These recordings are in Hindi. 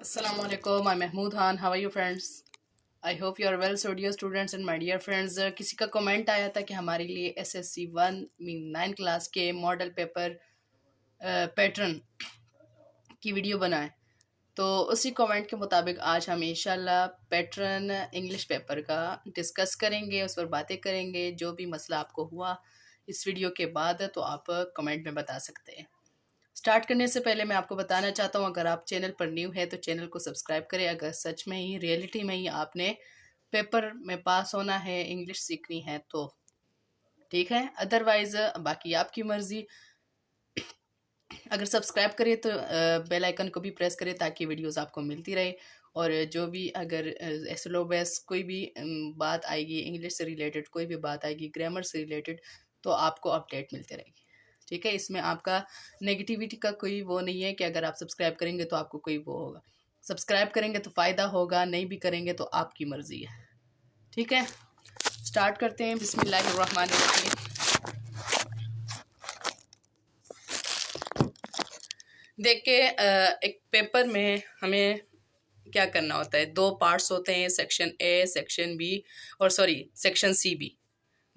Assalamu alaikum, I'm Mahmood Khan. How are you friends? I hope you are well, so dear students and my dear friends. किसी का कमेंट आया था कि हमारे लिए SSC 1 मीन 9 क्लास के मॉडल पेपर पैटर्न की वीडियो बनाएं। तो उसी कमेंट के मुताबिक आज हम इंशाल्लाह पैटर्न इंग्लिश पेपर का डिस्कस करेंगे, उस पर बातें करेंगे। जो भी मसला आपको हुआ इस वीडियो के बाद तो आप कमेंट में बता सकते हैं। स्टार्ट करने से पहले मैं आपको बताना चाहता हूँ, अगर आप चैनल पर न्यू है तो चैनल को सब्सक्राइब करें। अगर सच में ही रियलिटी में ही आपने पेपर में पास होना है, इंग्लिश सीखनी है तो ठीक है, अदरवाइज बाकी आपकी मर्जी। अगर सब्सक्राइब करें तो बेल आइकन को भी प्रेस करें ताकि वीडियोस आपको मिलती रहे। और जो भी अगर सिलेबस कोई भी बात आएगी, इंग्लिश से रिलेटेड कोई भी बात आएगी, ग्रामर से रिलेटेड, तो आपको अपडेट मिलती रहेगी। ठीक है, इसमें आपका नेगेटिविटी का कोई वो नहीं है कि अगर आप सब्सक्राइब करेंगे तो आपको कोई वो होगा। सब्सक्राइब करेंगे तो फ़ायदा होगा, नहीं भी करेंगे तो आपकी मर्ज़ी है। ठीक है, स्टार्ट करते हैं। बिस्मिल्लाहिर्रहमानिर्रहीम। देखिए, एक पेपर में हमें क्या करना होता है, दो पार्ट्स होते हैं, सेक्शन ए, सेक्शन बी और सेक्शन सी बी।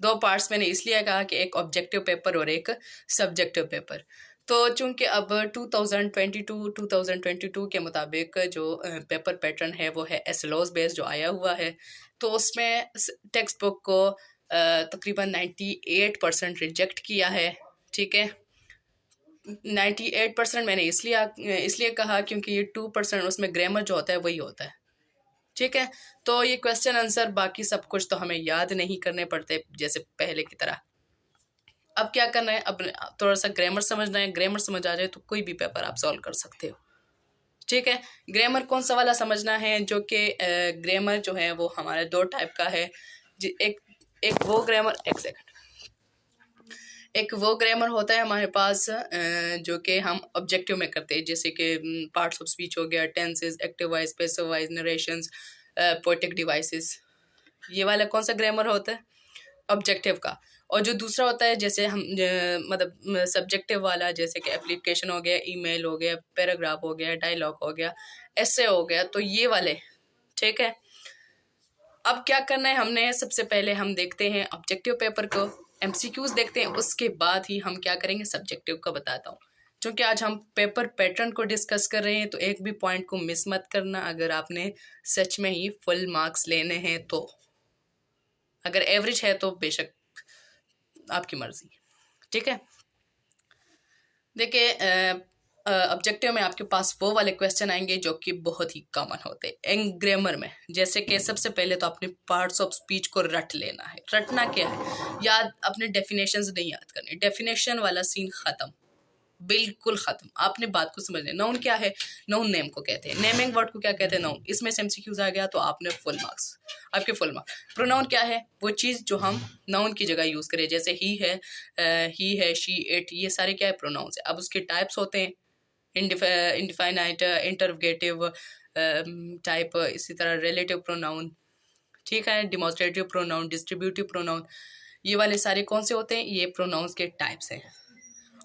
दो पार्ट्स मैंने इसलिए कहा कि एक ऑब्जेक्टिव पेपर और एक सब्जेक्टिव पेपर। तो चूंकि अब 2022 के मुताबिक जो पेपर पैटर्न है वो है एसएलओस बेस्ड जो आया हुआ है, तो उसमें टेक्स्ट बुक को तकरीबन 98% रिजेक्ट किया है। ठीक है, 98% मैंने इसलिए कहा क्योंकि ये 2% उसमें ग्रामर जो होता है वही होता है। ठीक है, तो ये क्वेश्चन आंसर बाकी सब कुछ तो हमें याद नहीं करने पड़ते जैसे पहले की तरह। अब क्या करना है, अब थोड़ा सा ग्रामर समझना है। ग्रामर समझ आ जाए तो कोई भी पेपर आप सॉल्व कर सकते हो। ठीक है, ग्रामर कौन सा वाला समझना है, जो कि ग्रामर जो है वो हमारे दो टाइप का है। एक एक वो ग्रामर एक सेकंड एक वो ग्रामर होता है हमारे पास जो कि हम ऑब्जेक्टिव में करते हैं, जैसे कि पार्ट्स ऑफ स्पीच हो गया, tenses, active voice, passive voice, narrations, poetic devices. ये वाला कौन सा ग्रामर होता है, ऑब्जेक्टिव का। और जो दूसरा होता है जैसे हम मतलब सब्जेक्टिव वाला, जैसे कि एप्लीकेशन हो गया, ईमेल हो गया, पैराग्राफ हो गया, डायलॉग हो गया, एसे हो गया, तो ये वाले। ठीक है, अब क्या करना है हमने, सबसे पहले हम देखते हैं ऑब्जेक्टिव पेपर को, एमसीक्यूज देखते हैं, उसके बाद ही हम क्या करेंगे सब्जेक्टिव का बताता हूँ। क्योंकि आज हम पेपर पैटर्न को डिस्कस कर रहे हैं तो एक भी पॉइंट को मिस मत करना अगर आपने सच में ही फुल मार्क्स लेने हैं तो। अगर एवरेज है तो बेशक आपकी मर्जी। ठीक है, देखिए ऑब्जेक्टिव में आपके पास वो वाले क्वेश्चन आएंगे जो कि बहुत ही कॉमन होते हैं इन ग्रामर में। जैसे कि सबसे पहले तो अपने पार्ट्स ऑफ स्पीच को रट लेना है। रटना क्या है, याद अपने डेफिनेशंस नहीं याद करने, डेफिनेशन वाला सीन खत्म, बिल्कुल खत्म। आपने बात को समझना। नाउन क्या है, नाउन नेम को कहते हैं, नेमिंग वर्ड को क्या कहते हैं, नाउन। इसमें से एमसीक्यूज आ गया तो आपने फुल मार्क्स, आपके फुल मार्क्स। प्रोनाउन क्या है, वो चीज़ जो हम नाउन की जगह यूज़ करें, जैसे ही है, शी, इट, ये सारे क्या है, प्रोनाउंस है। अब उसके टाइप्स होते हैं, इंडिफाइनाइट, इंटरोगेटिव टाइप, इसी तरह रिलेटिव प्रोनाउन। ठीक है, डिमॉन्स्ट्रेटिव प्रोनाउन, डिस्ट्रीब्यूटिव प्रोनाउन, ये वाले सारे कौन से होते हैं, ये प्रोनाउंस के टाइप्स हैं।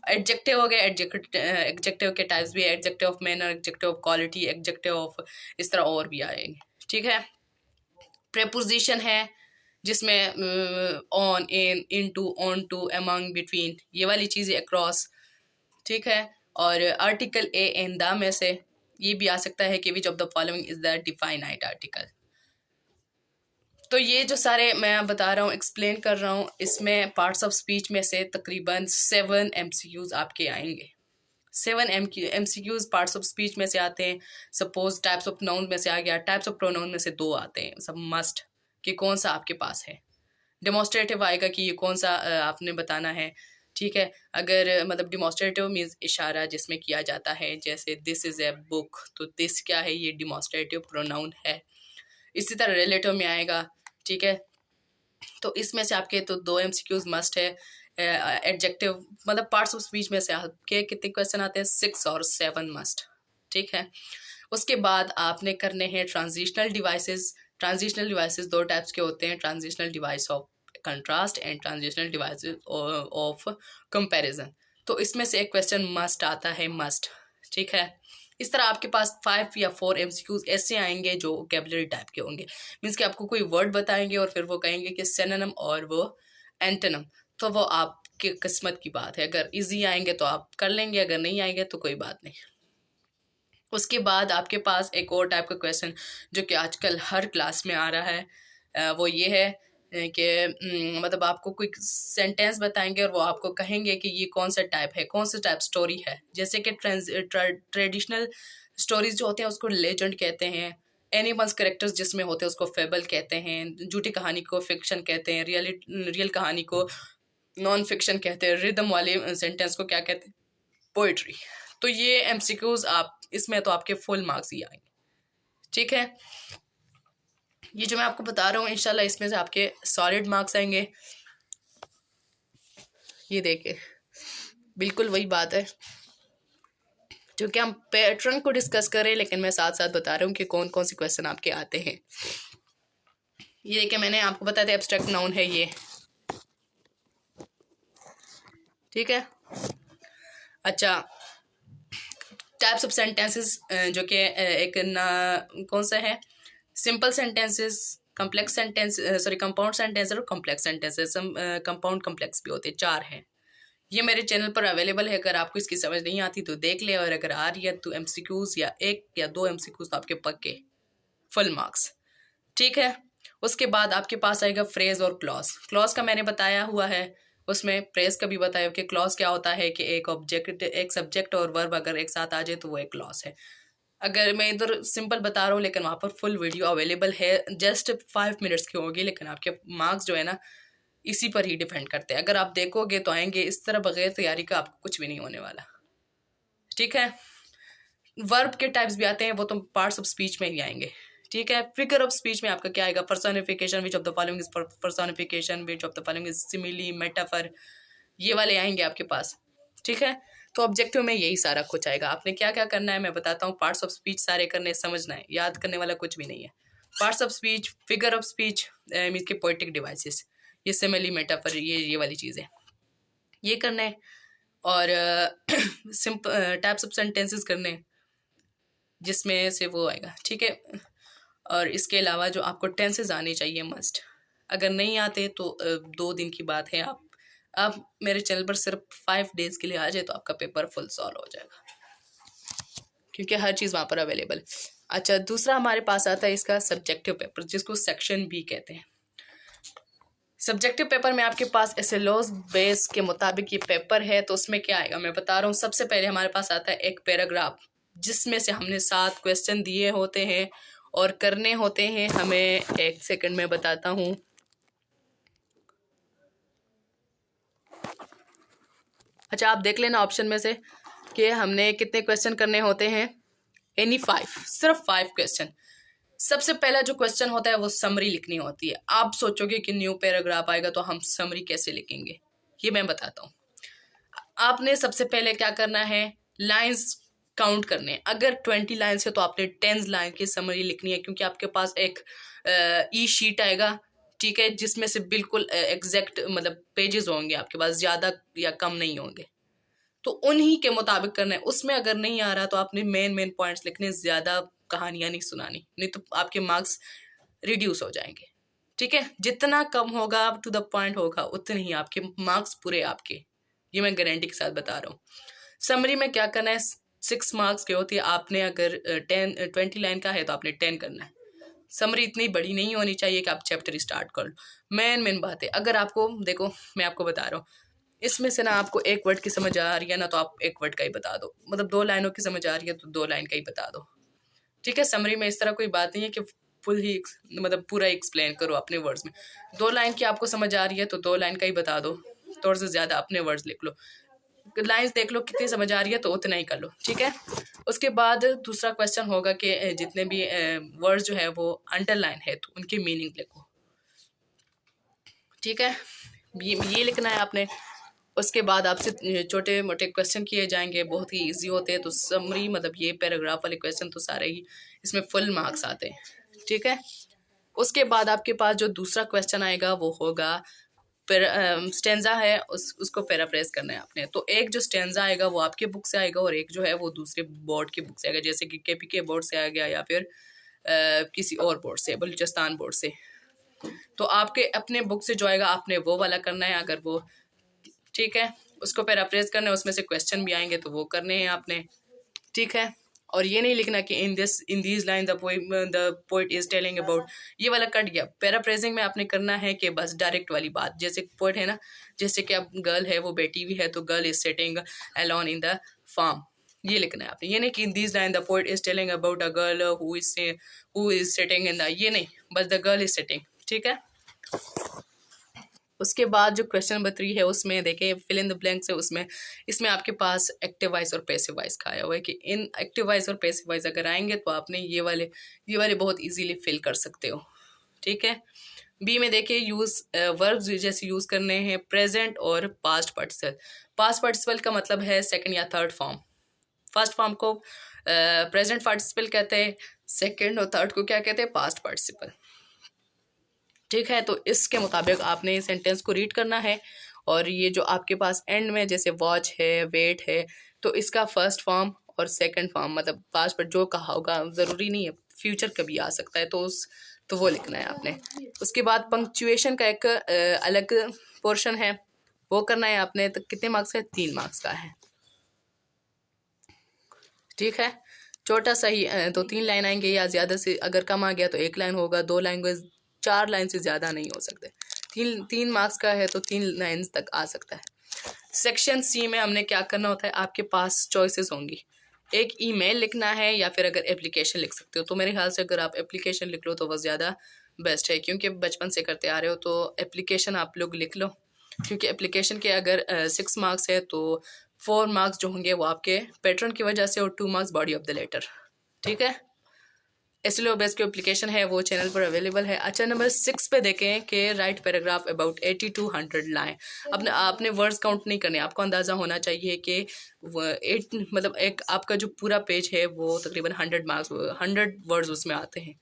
एडजेक्टिव हो गया, एडजेक्टिव के टाइप्स भी, adjective of manner, adjective of quality, adjective of, इस तरह और भी आएंगे। ठीक है, प्रेपोजिशन है जिसमें on, in, into, on to, among, between, ये वाली चीज़ें, अक्रॉस। ठीक है, और आर्टिकल ए एंड द में से ये भी आ सकता है कि which of the following is the definite article. तो ये जो सारे मैं बता रहा हूँ, एक्सप्लेन कर रहा हूँ, इसमें पार्ट्स ऑफ स्पीच में से तकरीबन 7 एमसीक्यूज आपके आएंगे। 7 एमसीक्यूज पार्ट्स ऑफ स्पीच में से आते हैं। सपोज टाइप्स ऑफ नाउन में से आ गया, टाइप्स ऑफ प्रोनाउन में से 2 आते हैं, सब मस्ट कि कौन सा आपके पास है। डेमोन्स्ट्रेटिव आएगा कि ये कौन सा आपने बताना है। ठीक है, अगर मतलब डिमॉन्स्ट्रेटिव मीन्स इशारा जिसमें किया जाता है, जैसे दिस इज़ ए बुक, तो दिस क्या है, ये डिमॉन्स्ट्रेटिव प्रोनाउन है। इसी तरह रिलेटिव में आएगा। ठीक है, तो इसमें से आपके तो 2 एमसीक्यूज मस्ट है। एडजेक्टिव मतलब पार्ट्स ऑफ स्पीच में से आपके कितने क्वेश्चन आते हैं, 6 और 7 मस्ट। ठीक है, उसके बाद आपने करने हैं transitional devices. Transitional devices 2 types के होते हैं, transitional device of contrast and transitional devices of comparison. तो इसमें से एक क्वेश्चन मस्ट आता है, मस्ट। ठीक है, इस तरह आपके पास 5 या 4 MCQs ऐसे आएंगे जो वोकैबुलरी टाइप के होंगे। मीन्स कि आपको कोई वर्ड बताएंगे और फिर वो कहेंगे कि सिनोनिम और वो एंटोनिम, तो वो आपकी किस्मत की बात है। अगर इजी आएंगे तो आप कर लेंगे, अगर नहीं आएंगे तो कोई बात नहीं। उसके बाद आपके पास एक और टाइप का क्वेश्चन जो कि आजकल हर क्लास में आ रहा है, वो ये है कि मतलब आपको कोई सेंटेंस बताएंगे और वो आपको कहेंगे कि ये कौन सा टाइप है, कौन सा टाइप स्टोरी है। जैसे कि ट्रेडिशनल स्टोरीज जो होते हैं उसको लेजेंड कहते हैं, एनिमल्स करेक्टर्स जिसमें होते हैं उसको फेबल कहते हैं, झूठी कहानी को फिक्शन कहते हैं, रियल कहानी को नॉन फिक्शन कहते हैं, रिदम वाले सेंटेंस को क्या कहते हैं, पोइट्री। तो ये MCQs आप इसमें तो आपके फुल मार्क्स ही आएंगे, ठीक है। ये जो मैं आपको बता रहा हूँ इंशाल्लाह इसमें से आपके सॉलिड मार्क्स आएंगे। ये देखे बिल्कुल वही बात है जो कि हम पैटर्न को डिस्कस करें, लेकिन मैं साथ साथ बता रहा हूँ कि कौन कौन से क्वेश्चन आपके आते हैं। ये देखे मैंने आपको बताया था एब्स्ट्रैक्ट नाउन है ये, ठीक है। अच्छा, टाइप्स ऑफ सेंटेंसेस जो कि एक ना कौन सा है, simple sentences, complex sentence, sorry compound sentence और कॉम्प्लेक्स सेंटेंसेस। कंपाउंड कॉम्प्लेक्स भी होते हैं, 4 हैं। ये मेरे चैनल पर अवेलेबल है, अगर आपको इसकी समझ नहीं आती तो देख ले, और अगर आ रही है तो MCQs या 1 या 2 MCQs तो आपके पक्के फुल मार्क्स, ठीक है। उसके बाद आपके पास आएगा फ्रेज और क्लॉज। क्लॉज का मैंने बताया हुआ है, उसमें फ्रेज का भी बताया कि क्लॉज क्या होता है कि एक ऑब्जेक्ट, एक सब्जेक्ट और वर्ब अगर एक साथ आ जाए तो वो एक क्लॉज है। अगर मैं इधर सिंपल बता रहा हूँ लेकिन वहाँ पर फुल वीडियो अवेलेबल है, जस्ट 5 मिनट्स की होगी, लेकिन आपके मार्क्स जो है ना इसी पर ही डिपेंड करते हैं। अगर आप देखोगे तो आएंगे, इस तरह बगैर तैयारी का आपको कुछ भी नहीं होने वाला, ठीक है। वर्ब के टाइप्स भी आते हैं, वो तो पार्ट्स ऑफ स्पीच में ही आएंगे, ठीक है। फिगर ऑफ स्पीच में आपका क्या आएगा, personification, which of the following is personification, which of the following is simile, metaphor, ये वाले आएंगे आपके पास, ठीक है। तो ऑब्जेक्टिव में यही सारा कुछ आएगा। आपने क्या क्या करना है मैं बताता हूँ। पार्ट्स ऑफ स्पीच सारे करने, समझना है, याद करने वाला कुछ भी नहीं है। Parts of speech, figure of speech mean के पोएटिक डिवाइसेस, ये सिमिली, मेटाफर, ये वाली चीज़ें ये करना है। और सिंपल टाइप्स ऑफ सेंटेंसेस करने हैं जिसमें से वो आएगा, ठीक है। और इसके अलावा जो आपको टेंसेस आने चाहिए मस्ट, अगर नहीं आते तो 2 दिन की बात है। आप मेरे चैनल पर सिर्फ 5 डेज के लिए आ जाए तो आपका पेपर फुल सॉल्व हो जाएगा, क्योंकि हर चीज़ वहाँ पर अवेलेबल। अच्छा, दूसरा हमारे पास आता है इसका सब्जेक्टिव पेपर, जिसको सेक्शन बी कहते हैं। सब्जेक्टिव पेपर में आपके पास एसएलओस बेस के मुताबिक ये पेपर है, तो उसमें क्या आएगा मैं बता रहा हूँ। सबसे पहले हमारे पास आता है एक पैराग्राफ, जिसमें से हमने 7 क्वेश्चन दिए होते हैं और करने होते हैं हमें। 1 सेकंड में बताता हूँ। अच्छा, आप देख लेना ऑप्शन में से कि हमने कितने क्वेश्चन करने होते हैं। एनी 5, सिर्फ 5 क्वेश्चन। सबसे पहला जो क्वेश्चन होता है वो समरी लिखनी होती है। आप सोचोगे कि न्यू पैराग्राफ आएगा तो हम समरी कैसे लिखेंगे, ये मैं बताता हूँ। आपने सबसे पहले क्या करना है, लाइंस काउंट करने। अगर 20 लाइन्स है तो आपने 10 लाइन की समरी लिखनी है, क्योंकि आपके पास एक ई शीट आएगा, ठीक है, जिसमें से बिल्कुल एग्जैक्ट मतलब पेजेस होंगे आपके पास, ज़्यादा या कम नहीं होंगे, तो उन्हीं के मुताबिक करना है। उसमें अगर नहीं आ रहा तो आपने मेन पॉइंट्स लिखने, ज़्यादा कहानियाँ नहीं सुनानी, नहीं तो आपके मार्क्स रिड्यूस हो जाएंगे, ठीक है। जितना कम होगा, टू द पॉइंट होगा, उतने ही आपके मार्क्स पूरे आपके, ये मैं गारंटी के साथ बता रहा हूँ। समरी में क्या करना है, 6 मार्क्स की होती है। आपने अगर 20 लाइन का है तो आपने 10 करना है। समरी इतनी बड़ी नहीं होनी चाहिए कि आप चैप्टर स्टार्ट कर लो। मेन बात है, अगर आपको देखो मैं आपको बता रहा हूँ, इसमें से ना आपको 1 वर्ड की समझ आ रही है ना, तो आप 1 वर्ड का ही बता दो। मतलब 2 लाइनों की समझ आ रही है तो 2 लाइन का ही बता दो, ठीक है। समरी में इस तरह कोई बात नहीं है कि फुल ही मतलब पूरा एक्सप्लेन करो अपने वर्ड्स में। 2 लाइन की आपको समझ आ रही है तो 2 लाइन का ही बता दो, थोड़ा सा ज़्यादा अपने वर्ड्स लिख लो। लाइंस देख लो कितनी समझ आ रही है तो उतना ही कर लो, ठीक है। उसके बाद दूसरा क्वेश्चन होगा कि जितने भी वर्ड्स जो है वो अंडरलाइन है तो उनकी मीनिंग लिखो, ठीक है। ये लिखना है आपने। उसके बाद आपसे छोटे मोटे क्वेश्चन किए जाएंगे, बहुत ही इजी होते हैं। तो समरी मतलब ये पैराग्राफ वाले क्वेश्चन तो सारे ही इसमें फुल मार्क्स आते हैं, ठीक है। उसके बाद आपके पास जो दूसरा क्वेश्चन आएगा वो होगा स्टेंजा है उसको पैराफ्रेज करना है आपने। तो एक जो स्टेंजा आएगा वो आपके बुक से आएगा और एक जो है वो दूसरे बोर्ड के बुक से आएगा, जैसे कि KPK बोर्ड से आ गया या फिर किसी और बोर्ड से, बलूचिस्तान बोर्ड से। तो आपके अपने बुक से जो आएगा आपने वो वाला करना है। अगर वो ठीक है, उसको पैराफ्रेज करना है, उसमें से क्वेश्चन भी आएंगे तो वो करने हैं आपने। ठीक है, और ये नहीं लिखना कि in these line the poet is telling about, ये वाला कट गया। पैराफ्रेजिंग में आपने करना है कि बस डायरेक्ट वाली बात, जैसे पोइट है ना, जैसे कि अब गर्ल है वो बेटी भी है, तो girl is sitting alone in the farm, ये लिखना है आपने। ये नहीं कि in these line the poet is telling about a girl who is sitting in the, ये नहीं, बस द गर्ल इज सिटिंग। ठीक है, उसके बाद जो क्वेश्चन नंबर 3 है उसमें देखिए फिल इन द ब्लैंक्स है। उसमें इसमें आपके पास एक्टिव वॉइस और पैसिव वॉइस का आया हुआ है कि इन एक्टिव वॉइस और पैसिव वॉइस अगर आएंगे तो आपने ये वाले बहुत इजीली फिल कर सकते हो। ठीक है, बी में देखिए यूज वर्ब्स जैसे यूज करने हैं प्रेजेंट और पास्ट पार्टिसिपल। पास्ट पार्टिसिपल का मतलब है सेकंड या थर्ड फॉर्म। फर्स्ट फॉर्म को प्रेजेंट पार्टिसिपल कहते हैं, सेकंड और थर्ड को क्या कहते हैं, पास्ट पार्टिसिपल। ठीक है, तो इसके मुताबिक आपने इस सेंटेंस को रीड करना है। और ये जो आपके पास एंड में जैसे वॉच है, वेट है, तो इसका फर्स्ट फॉर्म और सेकंड फॉर्म मतलब पास्ट पर जो कहा होगा, ज़रूरी नहीं है फ्यूचर कभी आ सकता है, तो वो लिखना है आपने। उसके बाद पंक्चुएशन का एक अलग पोर्शन है, वो करना है आपने। तो कितने मार्क्स है, 3 मार्क्स का है। ठीक है, छोटा सा ही 2-3 लाइन आएंगे, या ज़्यादा से अगर कम आ गया तो 1 लाइन होगा, 2 लैंग्वेज 4 लाइन से ज़्यादा नहीं हो सकते। 3 मार्क्स का है तो 3 लाइन्स तक आ सकता है। सेक्शन सी में हमने क्या करना होता है, आपके पास चॉइसेस होंगी। एक ईमेल लिखना है या फिर अगर एप्लीकेशन लिख सकते हो, तो मेरे ख्याल से अगर आप एप्लीकेशन लिख लो तो वो ज़्यादा बेस्ट है, क्योंकि बचपन से करते आ रहे हो तो एप्लीकेशन आप लोग लिख लो। क्योंकि एप्लीकेशन के अगर 6 मार्क्स है तो 4 मार्क्स जो होंगे वो आपके पैटर्न की वजह से और 2 marks body of the letter. ठीक है, SEO बेस्ड की एप्लीकेशन है वो चैनल पर अवेलेबल है। अच्छा, नंबर 6 पे देखें कि right paragraph about 80 to 100 line. आपने वर्ड्स काउंट नहीं करने, आपको अंदाज़ा होना चाहिए कि 8 मतलब एक आपका जो पूरा पेज है वो तकरीबन 100 वर्ड्स उसमें आते हैं।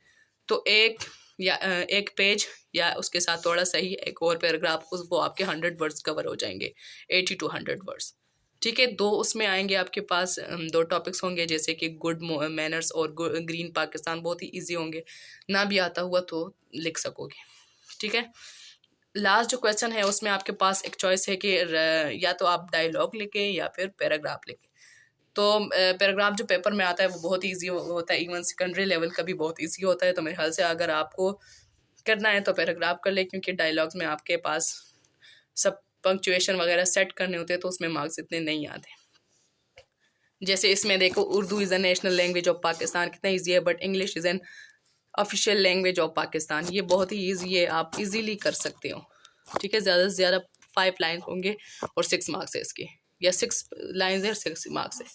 तो एक पेज या उसके साथ थोड़ा सही एक और पैराग्राफ, वो आपके 100 वर्ड्स कवर हो जाएंगे, 80 to 100 वर्ड्स। ठीक है, 2 उसमें आएंगे आपके पास 2 टॉपिक्स होंगे, जैसे कि गुड मैनर्स और ग्रीन पाकिस्तान, बहुत ही इजी होंगे, ना भी आता हुआ तो लिख सकोगे। ठीक है, लास्ट जो क्वेश्चन है उसमें आपके पास एक चॉइस है कि या तो आप डायलॉग लिखें या फिर पैराग्राफ लिखें। तो पैराग्राफ जो पेपर में आता है वो बहुत ईजी होता है, इवन सेकेंडरी लेवल का भी बहुत ईजी होता है। तो मेरे ख्याल से अगर आपको करना है तो पैराग्राफ कर ले, क्योंकि डायलॉग्स में आपके पास सब पंक्चुएशन वगैरह सेट करने होते हैं तो उसमें मार्क्स इतने नहीं आते। जैसे इसमें देखो Urdu is a national language of Pakistan, कितना ईजी है, but English is an official language of Pakistan, ये बहुत ही ईजी है, आप इजीली कर सकते हो। ठीक है, ज़्यादा से ज़्यादा 5 लाइन होंगे और 6 मार्क्स है इसके, या 6 लाइन है और 6 मार्क्स है।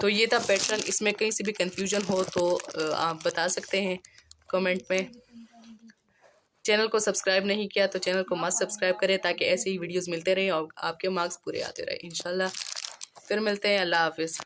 तो ये था पैटर्न। इसमें कहीं से भी कंफ्यूजन हो तो आप बता सकते हैं कमेंट में। चैनल को सब्सक्राइब नहीं किया तो चैनल को मस्त सब्सक्राइब करें, ताकि ऐसे ही वीडियोस मिलते रहे और आपके मार्क्स पूरे आते रहे इंशाल्लाह। फिर मिलते हैं, अल्लाह हाफिज़।